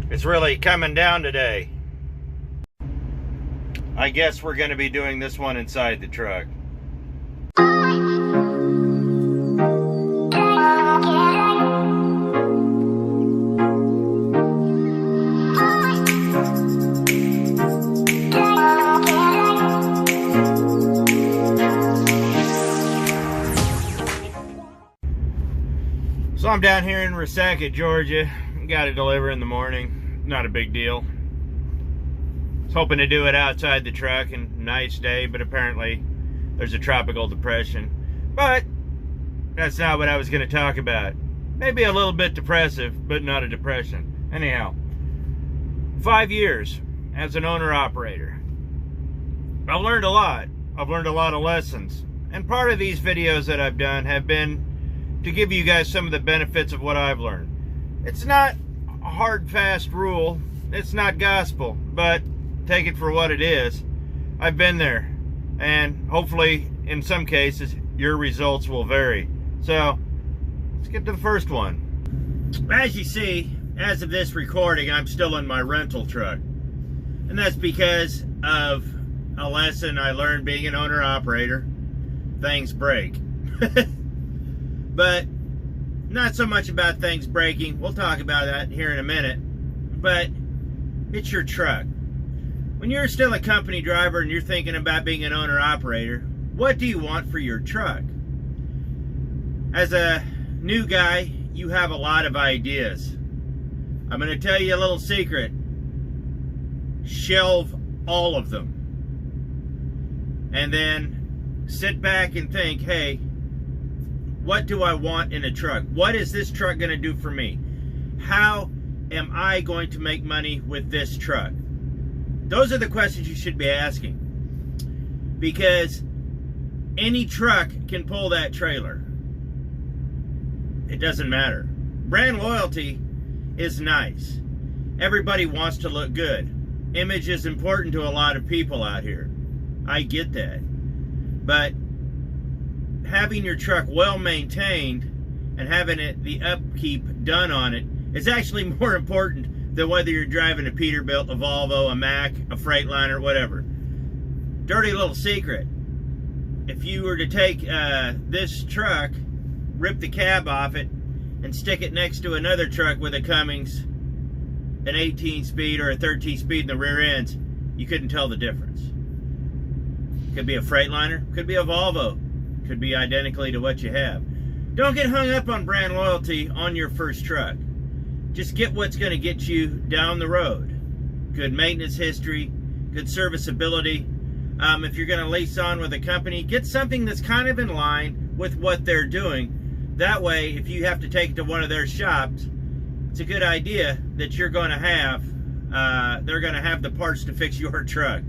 It's really coming down today. I guess we're going to be doing this one inside the truck. So I'm down here in Resaca, Georgia. Got to deliver in the morning. Not a big deal. Was hoping to do it outside the truck, and nice day, but apparently there's a tropical depression. But that's not what I was going to talk about. Maybe a little bit depressive, but not a depression. Anyhow, 5 years as an owner-operator. I've learned a lot. I've learned a lot of lessons. And part of these videos that I've done have been to give you guys some of the benefits of what I've learned. It's not a hard, fast rule. It's not gospel, but take it for what it is. I've been there, and hopefully, in some cases, your results will vary. So, let's get to the first one. As you see, as of this recording, I'm still in my rental truck. And that's because of a lesson I learned being an owner-operator. Things break. But not so much about things breaking. We'll talk about that here in a minute. But it's your truck. When you're still a company driver and you're thinking about being an owner-operator, what do you want for your truck? As a new guy, you have a lot of ideas. I'm going to tell you a little secret. Shelve all of them. And then sit back and think, hey, what do I want in a truck? What is this truck going to do for me? How am I going to make money with this truck? Those are the questions you should be asking. Because any truck can pull that trailer. It doesn't matter. Brand loyalty is nice. Everybody wants to look good. Image is important to a lot of people out here. I get that. But having your truck well maintained and having the upkeep done on it is actually more important than whether you're driving a Peterbilt, a Volvo, a Mack, a Freightliner, whatever. Dirty little secret. If you were to take this truck, rip the cab off it, and stick it next to another truck with a Cummins, an 18-speed or a 13-speed in the rear ends, you couldn't tell the difference. Could be a Freightliner, could be a Volvo, could be identically to what you have. Don't get hung up on brand loyalty on your first truck. Just get what's going to get you down the road. Good maintenance history, good serviceability. If you're going to lease on with a company, get something that's kind of in line with what they're doing. That way, if you have to take it to one of their shops, it's a good idea that you're going to have, they're going to have the parts to fix your truck.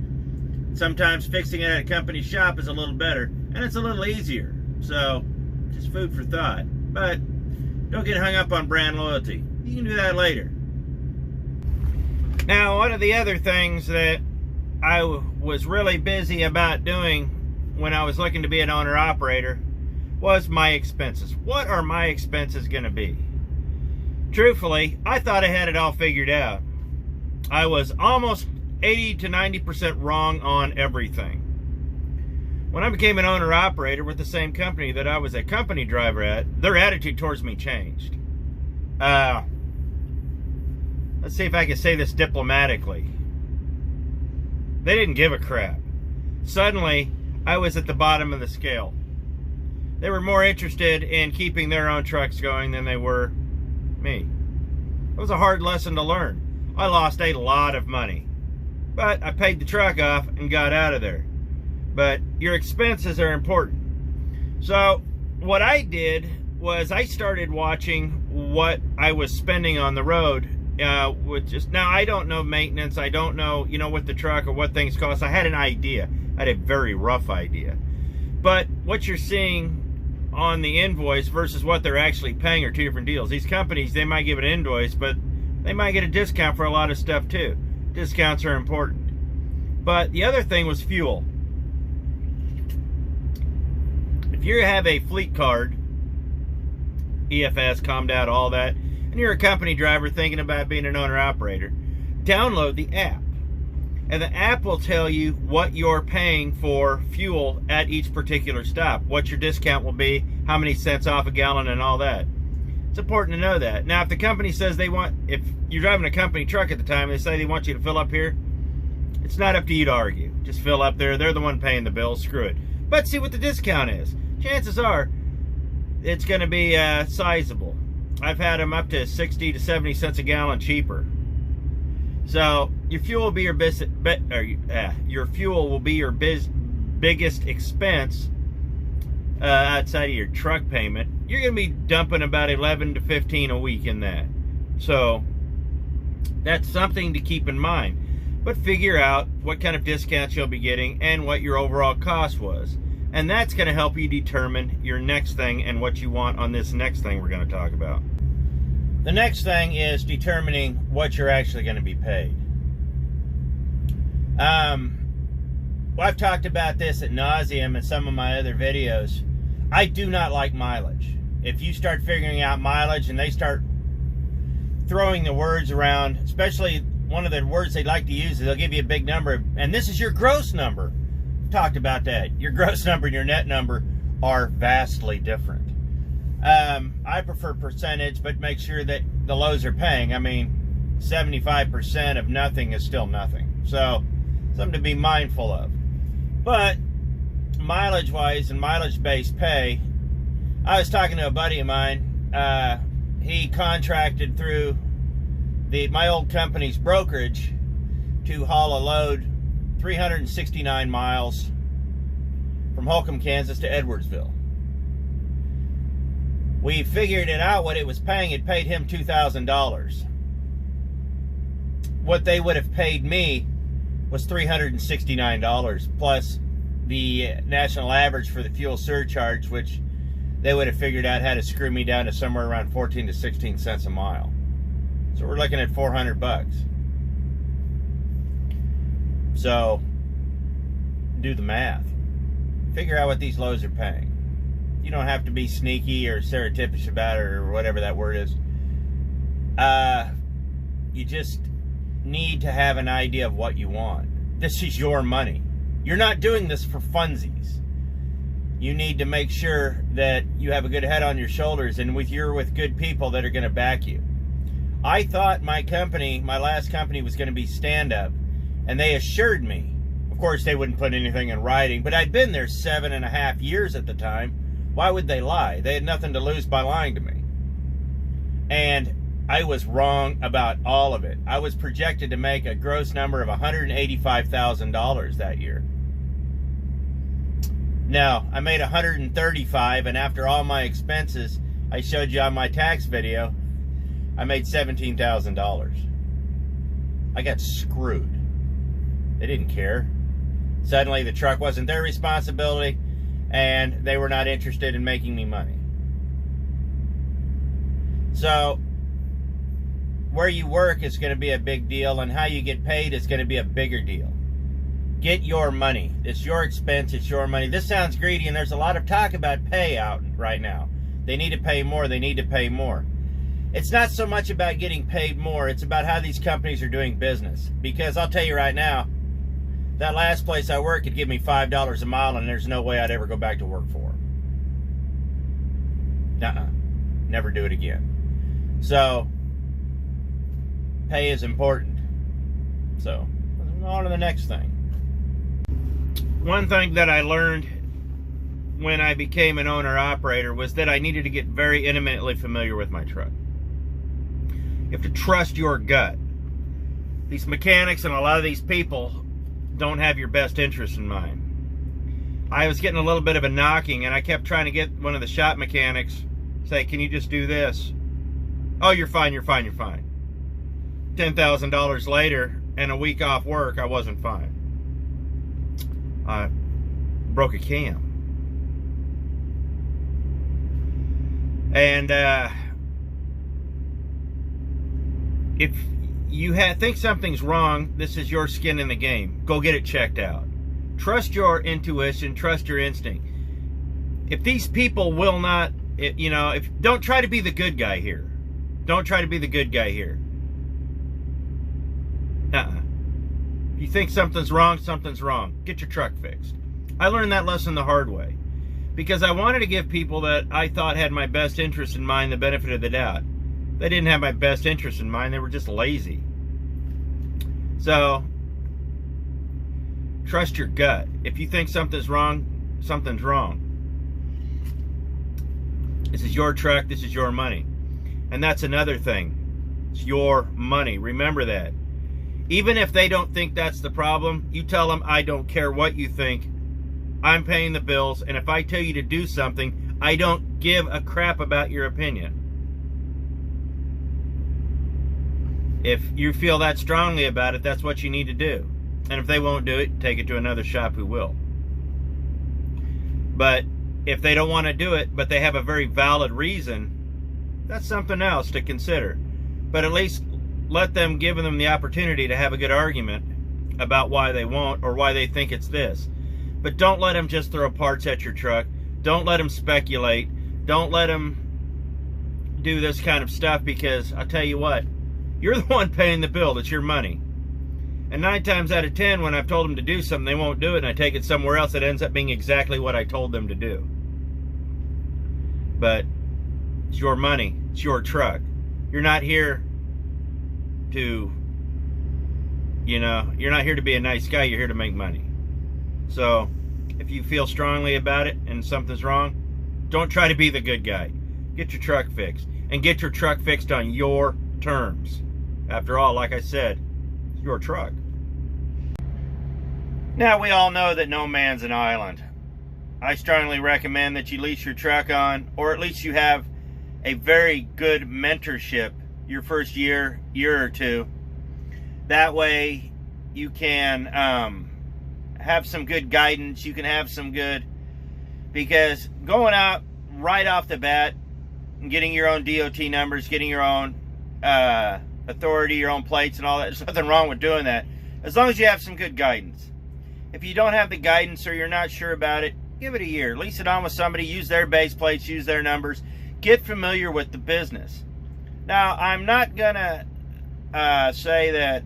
Sometimes fixing it at a company shop is a little better, and it's a little easier. So, just food for thought. But don't get hung up on brand loyalty. You can do that later. Now, one of the other things that I was really busy about doing when I was looking to be an owner-operator was my expenses. What are my expenses going to be? Truthfully, I thought I had it all figured out. I was almost 80 to 90% wrong on everything. When I became an owner-operator with the same company that I was a company driver at, their attitude towards me changed. Let's see if I can say this diplomatically. They didn't give a crap. Suddenly, I was at the bottom of the scale. They were more interested in keeping their own trucks going than they were me. It was a hard lesson to learn. I lost a lot of money. But I paid the truck off and got out of there. But your expenses are important. So what I did was I started watching what I was spending on the road. Now I don't know maintenance. I don't know, what the truck or what things cost. I had an idea. I had a very rough idea. But what you're seeing on the invoice versus what they're actually paying are two different deals. These companies, they might give an invoice, but they might get a discount for a lot of stuff too. Discounts are important. But the other thing was fuel. If you have a fleet card, EFS, ComDat, all that, and and you're a company driver thinking about being an owner-operator, download the app. And the app will tell you what you're paying for fuel at each particular stop, what your discount will be, how many cents off a gallon, and all that. It's important to know that. Now, if the company says they want, if you're driving a company truck at the time, they say they want you to fill up here, it's not up to you to argue. Just fill up there. They're the one paying the bill. Screw it. But see what the discount is. Chances are it's going to be sizable. I've had them up to 60 to 70 cents a gallon cheaper. So your fuel will be your biggest expense outside of your truck payment. You're going to be dumping about 11 to 15 a week in that. So that's something to keep in mind. But figure out what kind of discounts you'll be getting and what your overall cost was. And that's going to help you determine your next thing and what you want on this next thing we're going to talk about. The next thing is determining what you're actually going to be paid. Well, I've talked about this ad nauseum in some of my other videos. I do not like mileage. If you start figuring out mileage and they start throwing the words around, especially one of the words they like to use is they'll give you a big number, and this is your gross number. I've talked about that. Your gross number and your net number are vastly different. I prefer percentage, but make sure that the lows are paying. I mean, 75% of nothing is still nothing. So, something to be mindful of. But, mileage-wise and mileage-based pay, I was talking to a buddy of mine. He contracted through my old company's brokerage to haul a load 369 miles from Holcomb, Kansas to Edwardsville. We figured it out what it was paying. It paid him $2,000. What they would have paid me was $369 plus the national average for the fuel surcharge, which they would have figured out had to screw me down to somewhere around 14 to 16 cents a mile. So we're looking at $400. So do the math. Figure out what these loads are paying. You don't have to be sneaky or surreptitious about it or whatever that word is. You just need to have an idea of what you want. This is your money. You're not doing this for funsies. You need to make sure that you have a good head on your shoulders and you're with good people that are going to back you. I thought my company, my last company, was going to be stand-up, and they assured me. Of course, they wouldn't put anything in writing, but I'd been there 7.5 years at the time. Why would they lie? They had nothing to lose by lying to me. And I was wrong about all of it. I was projected to make a gross number of $185,000 that year. Now, I made $135,000, and after all my expenses, I showed you on my tax video, I made $17,000. I got screwed. They didn't care. Suddenly, the truck wasn't their responsibility, and they were not interested in making me money. So, where you work is going to be a big deal, and how you get paid is going to be a bigger deal. Get your money. It's your expense. It's your money. This sounds greedy, and there's a lot of talk about pay out right now. They need to pay more. They need to pay more. It's not so much about getting paid more. It's about how these companies are doing business. Because I'll tell you right now, that last place I worked could give me $5 a mile, and there's no way I'd ever go back to work for them. Never do it again. So, pay is important. So, on to the next thing. One thing that I learned when I became an owner-operator was that I needed to get very intimately familiar with my truck. You have to trust your gut. These mechanics and a lot of these people don't have your best interest in mind. I was getting a little bit of a knocking, and I kept trying to get one of the shop mechanics say, can you just do this? Oh, you're fine, you're fine, you're fine. $10,000 later and a week off work, I wasn't fine. I broke a cam. And if you think something's wrong, this is your skin in the game. Go get it checked out. Trust your intuition, trust your instinct. If these people will not, don't try to be the good guy here. Don't try to be the good guy here. If you think something's wrong, something's wrong. Get your truck fixed. I learned that lesson the hard way because I wanted to give people that I thought had my best interest in mind the benefit of the doubt. They didn't have my best interest in mind. They were just lazy. So, trust your gut. If you think something's wrong, something's wrong. This is your truck. This is your money. And that's another thing. It's your money. Remember that. Even if they don't think that's the problem, you tell them, I don't care what you think. I'm paying the bills. And if I tell you to do something, I don't give a crap about your opinion. If you feel that strongly about it, that's what you need to do. And if they won't do it, take it to another shop who will. But if they don't want to do it, but they have a very valid reason, that's something else to consider. But at least let them, give them the opportunity to have a good argument about why they won't or why they think it's this. But don't let them just throw parts at your truck. Don't let them speculate. Don't let them do this kind of stuff, because I'll tell you what, you're the one paying the bill. It's your money. And 9 times out of 10, when I've told them to do something, they won't do it, and I take it somewhere else, it ends up being exactly what I told them to do. But it's your money. It's your truck. You're not here to, you're not here to be a nice guy. You're here to make money. So if you feel strongly about it and something's wrong, don't try to be the good guy. Get your truck fixed. And get your truck fixed on your terms. After all, like I said, it's your truck. Now, we all know that no man's an island. I strongly recommend that you lease your truck on, or at least you have a very good mentorship your first year or two. That way you can have some good guidance. You can have some good, because going out right off the bat and getting your own DOT numbers, getting your own authority, your own plates and all that, there's nothing wrong with doing that, as long as you have some good guidance. If you don't have the guidance or you're not sure about it, give it a year. Lease it on with somebody. Use their base plates. Use their numbers. Get familiar with the business. Now, I'm not going to say that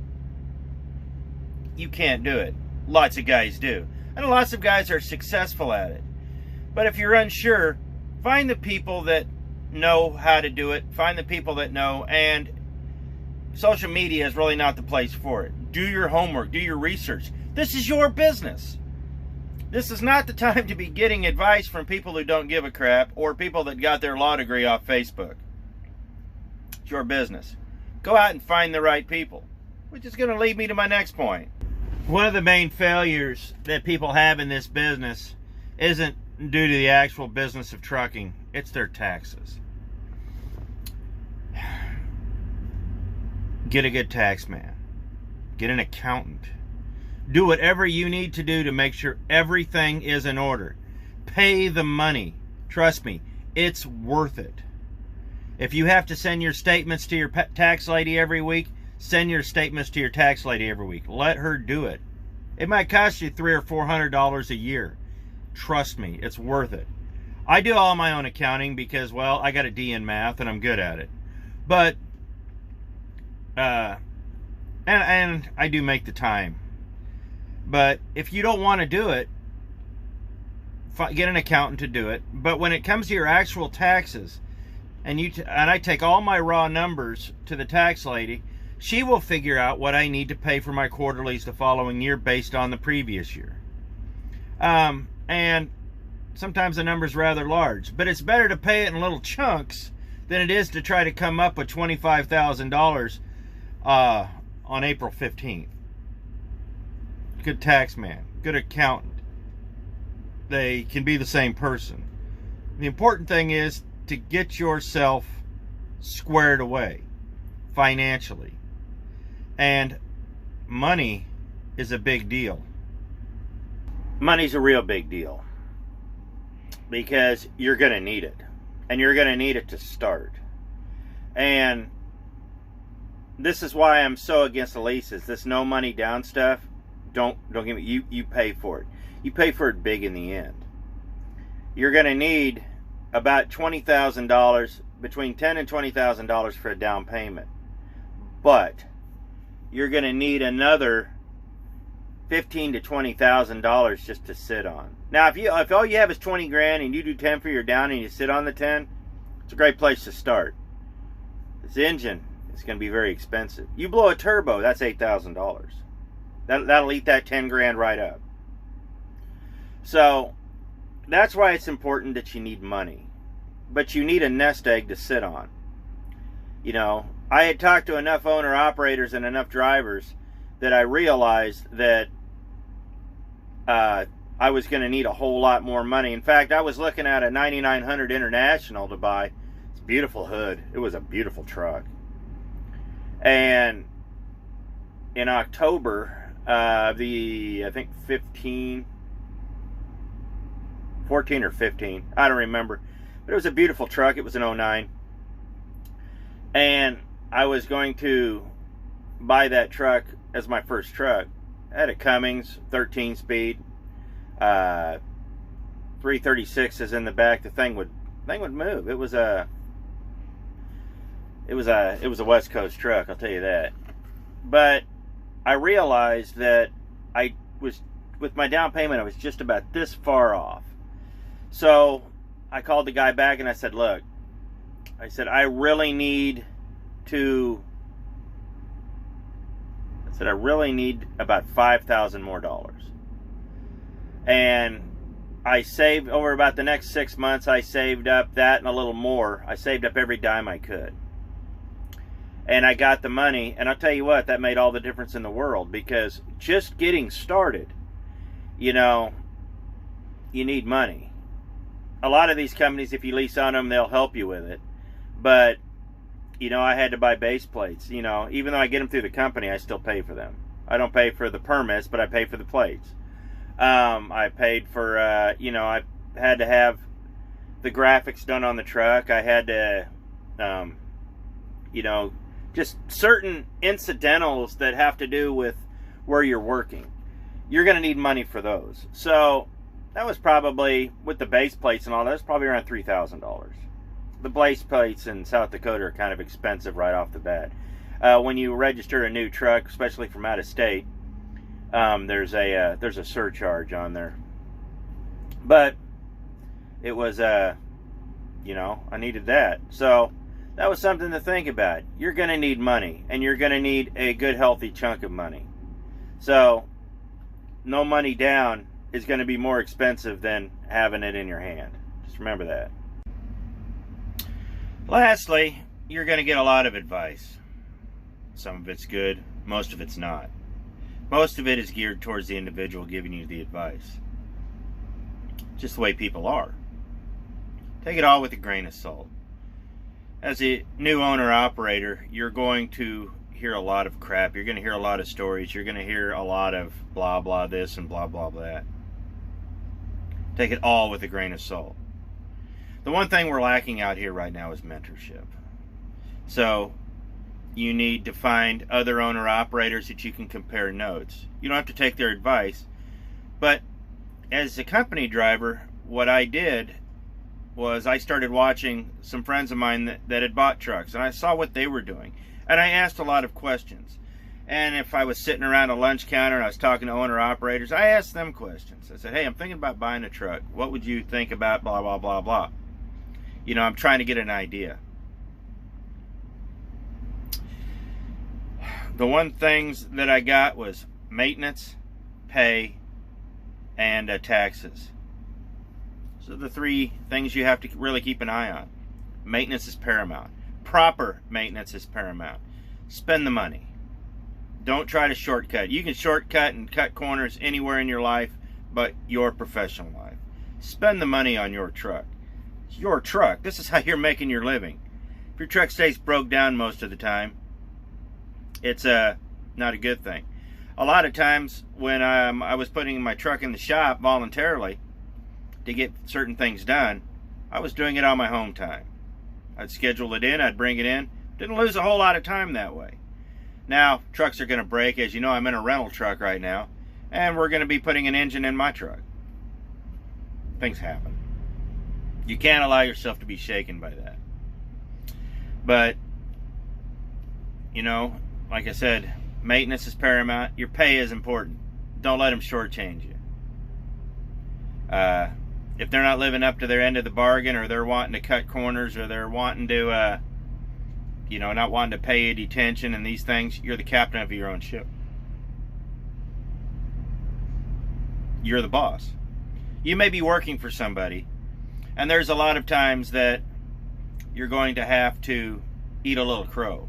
you can't do it. Lots of guys do. And lots of guys are successful at it. But if you're unsure, find the people that know how to do it. Find the people that know. And social media is really not the place for it. Do your homework. Do your research. This is your business. This is not the time to be getting advice from people who don't give a crap, or people that got their law degree off Facebook. It's your business. Go out and find the right people, which is going to lead me to my next point. One of the main failures that people have in this business isn't due to the actual business of trucking. It's their taxes. Get a good tax man. Get an accountant. Do whatever you need to do to make sure everything is in order. Pay the money. Trust me, it's worth it. If you have to send your statements to your tax lady every week, send your statements to your tax lady every week. Let her do it. It might cost you $300 or $400 a year. Trust me, it's worth it. I do all my own accounting because, well, I got a D in math and I'm good at it. But, and I do make the time. But if you don't want to do it, get an accountant to do it. But when it comes to your actual taxes, and I take all my raw numbers to the tax lady, she will figure out what I need to pay for my quarterlies the following year based on the previous year. And sometimes the number's rather large, but it's better to pay it in little chunks than it is to try to come up with $25,000 on April 15th. Good tax man, good accountant. They can be the same person. The important thing is to get yourself squared away financially. And money is a big deal. Money's a real big deal. Because you're going to need it. And you're going to need it to start. And this is why I'm so against the leases. This no money down stuff. Don't give me, you pay for it. You pay for it big in the end. You're going to need about $20,000 between $10,000 and $20,000 for a down payment, but you're going to need another $15,000 to $20,000 just to sit on. Now, if all you have is 20 grand and you do 10 for your down and you sit on the 10, it's a great place to start. This engine is going to be very expensive. You blow a turbo, that's $8,000. That'll eat that 10 grand right up. So that's why it's important that you need money, but you need a nest egg to sit on. You know, I had talked to enough owner operators and enough drivers that I realized that I was going to need a whole lot more money. In fact, I was looking at a 9900 International to buy. It's a beautiful hood. It was a beautiful truck. And in October, I think 14 or 15, I don't remember, but it was a beautiful truck. It was an 09, and I was going to buy that truck as my first truck. I had a Cummins 13 speed, 336s in the back. The thing would move. It was a West Coast truck, I'll tell you that. But I realized that I was, with my down payment, I was just about this far off. So I called the guy back and I said, look, I really need about $5,000 more dollars. And I saved, over about the next 6 months, I saved up that and a little more. I saved up every dime I could. And I got the money, and I'll tell you what, that made all the difference in the world, because just getting started, you know, you need money. A lot of these companies, if you lease on them, they'll help you with it. But, you know, I had to buy base plates. You know, even though I get them through the company, I still pay for them. I don't pay for the permits, but I pay for the plates. I paid for, you know, I had to have the graphics done on the truck. I had to, you know, just certain incidentals that have to do with where you're working. You're going to need money for those. So that was probably, with the base plates and all that, was probably around $3,000. The base plates in South Dakota are kind of expensive right off the bat. When you register a new truck, especially from out of state, there's a surcharge on there. But it was, you know, I needed that. So that was something to think about. You're going to need money, and you're going to need a good, healthy chunk of money. So no money down is going to be more expensive than having it in your hand. Just remember that. Lastly, you're going to get a lot of advice. Some of it's good, most of it's not. Most of it is geared towards the individual giving you the advice. Just the way people are. Take it all with a grain of salt. As a new owner-operator, you're going to hear a lot of crap. You're going to hear a lot of stories. You're going to hear a lot of blah, blah this and blah, blah, that. Take it all with a grain of salt. The one thing we're lacking out here right now is mentorship. So you need to find other owner-operators that you can compare notes. You don't have to take their advice. But as a company driver, what I did was I started watching some friends of mine that had bought trucks, and I saw what they were doing. And I asked a lot of questions. And if I was sitting around a lunch counter and I was talking to owner-operators, I asked them questions. I said, hey, I'm thinking about buying a truck. What would you think about blah, blah, blah, blah? You know, I'm trying to get an idea. The one things that I got was maintenance, pay, and taxes. So the three things you have to really keep an eye on. Maintenance is paramount. Proper maintenance is paramount. Spend the money. Don't try to shortcut. You can shortcut and cut corners anywhere in your life, but your professional life. Spend the money on your truck. It's your truck. This is how you're making your living. If your truck stays broke down most of the time, it's not a good thing. A lot of times when I was putting my truck in the shop voluntarily to get certain things done, I was doing it on my home time. I'd schedule it in, I'd bring it in. Didn't lose a whole lot of time that way. Now, trucks are going to break. As you know, I'm in a rental truck right now, and we're going to be putting an engine in my truck. Things happen. You can't allow yourself to be shaken by that. But, you know, like I said, maintenance is paramount. Your pay is important. Don't let them shortchange you. If they're not living up to their end of the bargain, or they're wanting to cut corners, or they're wanting to, you know, not wanting to pay you detention and these things, you're the captain of your own ship. You're the boss. You may be working for somebody, and there's a lot of times that you're going to have to eat a little crow.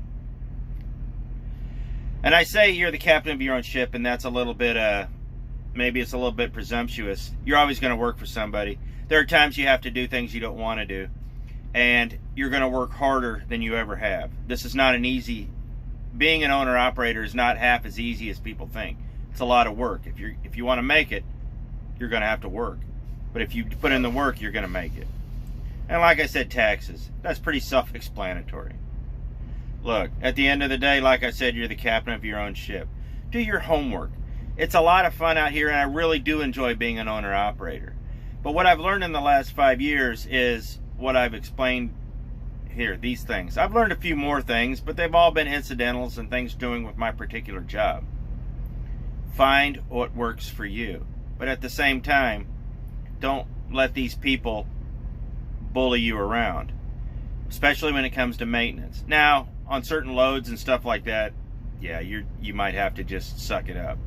And I say you're the captain of your own ship, and that's a little bit, maybe it's a little bit presumptuous. You're always going to work for somebody. There are times you have to do things you don't want to do, and you're going to work harder than you ever have. This is not an easy, being an owner-operator is not half as easy as people think. It's a lot of work. If you want to make it, you're going to have to work. But if you put in the work, you're going to make it. And like I said, taxes. That's pretty self-explanatory. Look, at the end of the day, like I said, you're the captain of your own ship. Do your homework. It's a lot of fun out here, and I really do enjoy being an owner-operator. But what I've learned in the last 5 years is what I've explained here, these things. I've learned a few more things, but they've all been incidentals and things doing with my particular job. Find what works for you. But at the same time, don't let these people bully you around, especially when it comes to maintenance. Now, on certain loads and stuff like that, yeah, you might have to just suck it up.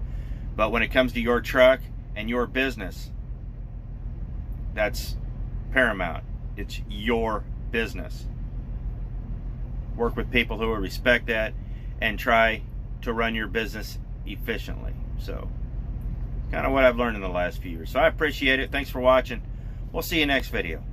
But when it comes to your truck and your business, that's paramount. It's your business. Work with people who will respect that and try to run your business efficiently. So, kind of what I've learned in the last few years. So I appreciate it. Thanks for watching. We'll see you next video.